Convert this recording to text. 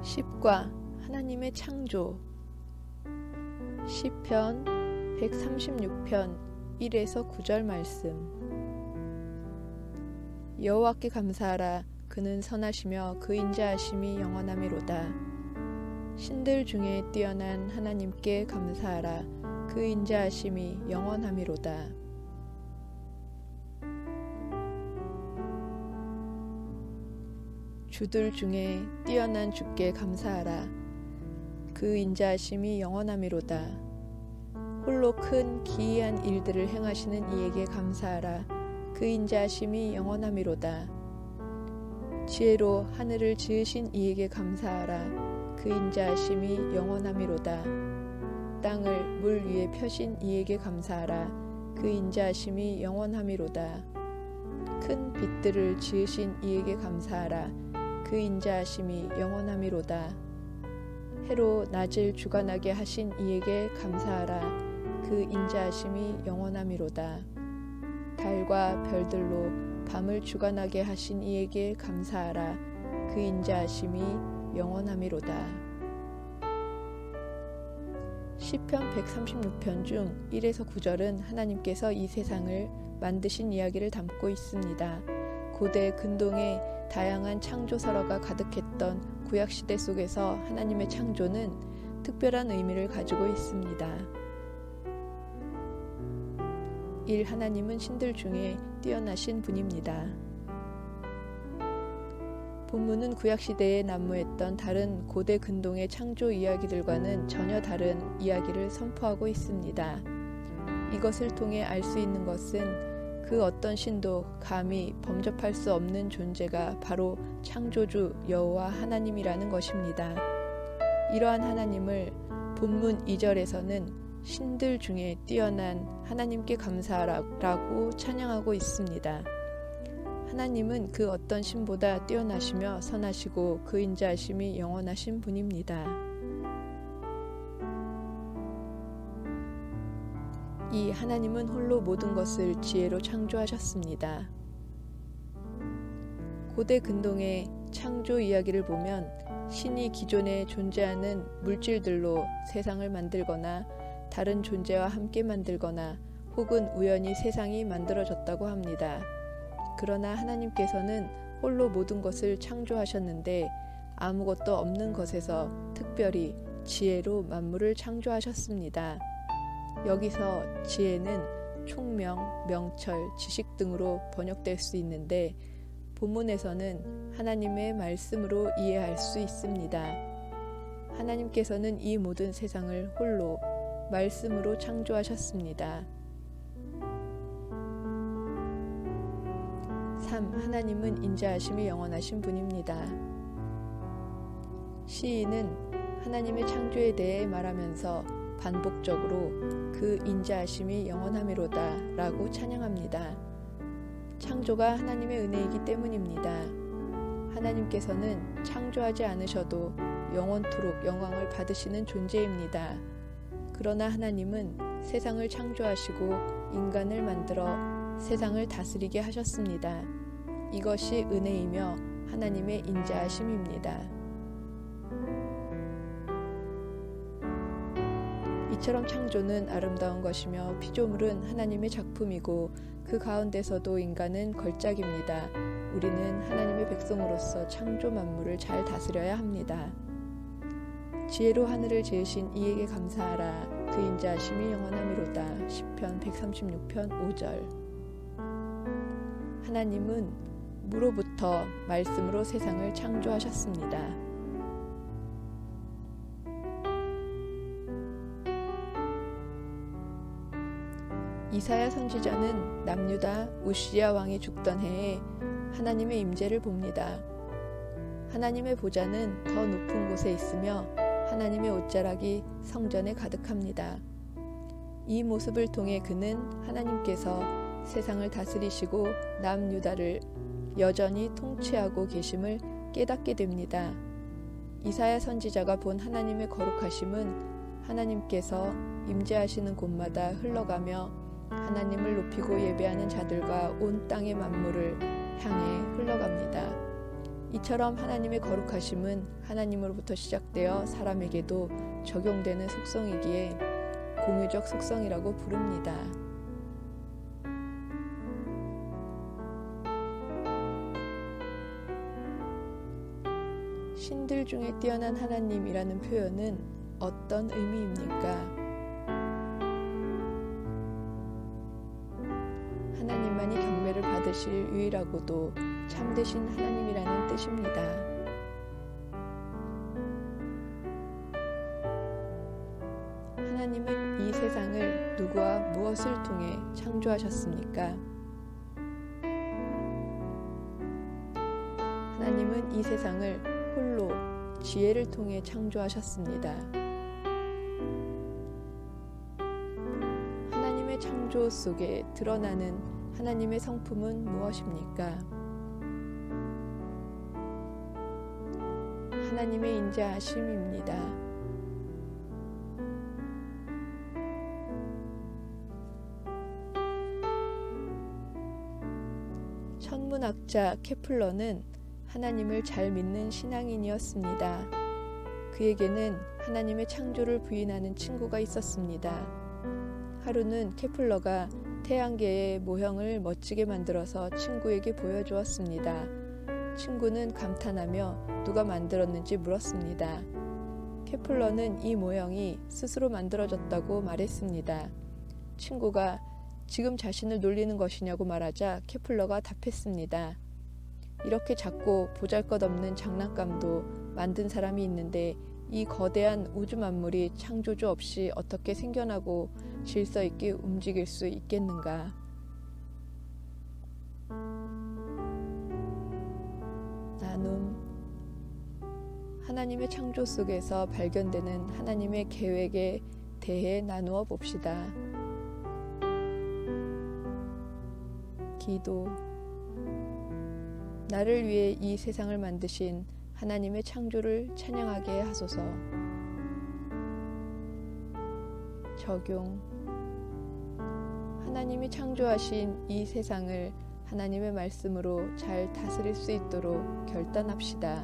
10과 하나님의 창조. 시편 136편 1에서 9절 말씀. 여호와께 감사하라. 그는 선하시며 그 인자하심이 영원하미로다. 신들 중에 뛰어난 하나님께 감사하라. 그 인자하심이 영원하미로다. 주들 중에 뛰어난 주께 감사하라. 그 인자하심이 영원하미로다. 홀로 큰 기이한 일들을 행하시는 이에게 감사하라. 그 인자하심이 영원하미로다. 지혜로 하늘을 지으신 이에게 감사하라. 그 인자하심이 영원하미로다. 땅을 물 위에 펴신 이에게 감사하라. 그 인자하심이 영원하미로다. 큰 빛들을 지으신 이에게 감사하라. 그 인자하심이 영원하미로다. 해로 낮을 주관하게 하신 이에게 감사하라. 그 인자하심이 영원하미로다. 달과 별들로 밤을 주관하게 하신 이에게 감사하라. 그 인자하심이 영원하미로다. 시편 136편 중 1에서 9절은 하나님께서 이 세상을 만드신 이야기를 담고 있습니다. 고대 근동에 다양한 창조설화가 가득했던 구약시대 속에서 하나님의 창조는 특별한 의미를 가지고 있습니다. 1. 하나님은 신들 중에 뛰어나신 분입니다. 본문은 구약시대에 난무했던 다른 고대 근동의 창조 이야기들과는 전혀 다른 이야기를 선포하고 있습니다. 이것을 통해 알 수 있는 것은 그 어떤 신도 감히 범접할 수 없는 존재가 바로 창조주 여호와 하나님이라는 것입니다. 이러한 하나님을 본문 2절에서는 신들 중에 뛰어난 하나님께 감사하라고 찬양하고 있습니다. 하나님은 그 어떤 신보다 뛰어나시며 선하시고 그 인자하심이 영원하신 분입니다. 이 하나님은 홀로 모든 것을 지혜로 창조하셨습니다. 고대 근동의 창조 이야기를 보면 신이 기존에 존재하는 물질들로 세상을 만들거나 다른 존재와 함께 만들거나 혹은 우연히 세상이 만들어졌다고 합니다. 그러나 하나님께서는 홀로 모든 것을 창조하셨는데 아무것도 없는 것에서 특별히 지혜로 만물을 창조하셨습니다. 여기서 지혜는 총명, 명철, 지식 등으로 번역될 수 있는데 본문에서는 하나님의 말씀으로 이해할 수 있습니다. 하나님께서는 이 모든 세상을 홀로 말씀으로 창조하셨습니다. 3. 하나님은 인자하심이 영원하신 분입니다. 시인은 하나님의 창조에 대해 말하면서 반복적으로 그 인자하심이 영원하미로다 라고 찬양합니다. 창조가 하나님의 은혜이기 때문입니다. 하나님께서는 창조하지 않으셔도 영원토록 영광을 받으시는 존재입니다. 그러나 하나님은 세상을 창조하시고 인간을 만들어 세상을 다스리게 하셨습니다. 이것이 은혜이며 하나님의 인자하심입니다. 이처럼 창조는 아름다운 것이며 피조물은 하나님의 작품이고 그 가운데서도 인간은 걸작입니다. 우리는 하나님의 백성으로서 창조 만물을 잘 다스려야 합니다. 지혜로 하늘을 지으신 이에게 감사하라. 그 인자하심이 영원하미로다. 시편 136편 5절. 하나님은 무로부터 말씀으로 세상을 창조하셨습니다. 이사야 선지자는 남유다 우시야 왕이 죽던 해에 하나님의 임재를 봅니다. 하나님의 보좌는 더 높은 곳에 있으며 하나님의 옷자락이 성전에 가득합니다. 이 모습을 통해 그는 하나님께서 세상을 다스리시고 남유다를 여전히 통치하고 계심을 깨닫게 됩니다. 이사야 선지자가 본 하나님의 거룩하심은 하나님께서 임재하시는 곳마다 흘러가며 하나님을 높이고 예배하는 자들과 온 땅의 만물을 향해 흘러갑니다. 이처럼 하나님의 거룩하심은 하나님으로부터 시작되어 사람에게도 적용되는 속성이기에 공유적 속성이라고 부릅니다. 신들 중에 뛰어난 하나님이라는 표현은 어떤 의미입니까? 하나님만이 경배를 받으실 유일하고도 참되신 하나님이라는 뜻입니다. 하나님은 이 세상을 누구와 무엇을 통해 창조하셨습니까? 하나님은 이 세상을 홀로 지혜를 통해 창조하셨습니다. 하나님의 창조 속에 드러나는 하나님의 성품은 무엇입니까? 하나님의 인자하심입니다. 천문학자 케플러는 하나님을 잘 믿는 신앙인이었습니다. 그에게는 하나님의 창조를 부인하는 친구가 있었습니다. 하루는 케플러가 태양계의 모형을 멋지게 만들어서 친구에게 보여주었습니다. 친구는 감탄하며 누가 만들었는지 물었습니다. 케플러는 이 모형이 스스로 만들어졌다고 말했습니다. 친구가 지금 자신을 놀리는 것이냐고 말하자 케플러가 답했습니다. 이렇게 작고 보잘것없는 장난감도 만든 사람이 있는데 이 거대한 우주 만물이 창조주 없이 어떻게 생겨나고 질서 있게 움직일 수 있겠는가? 나눔. 하나님의 창조 속에서 발견되는 하나님의 계획에 대해 나누어 봅시다. 기도. 나를 위해 이 세상을 만드신 하나님의 창조를 찬양하게 하소서. 적용. 하나님이 창조하신 이 세상을 하나님의 말씀으로 잘 다스릴 수 있도록 결단합시다.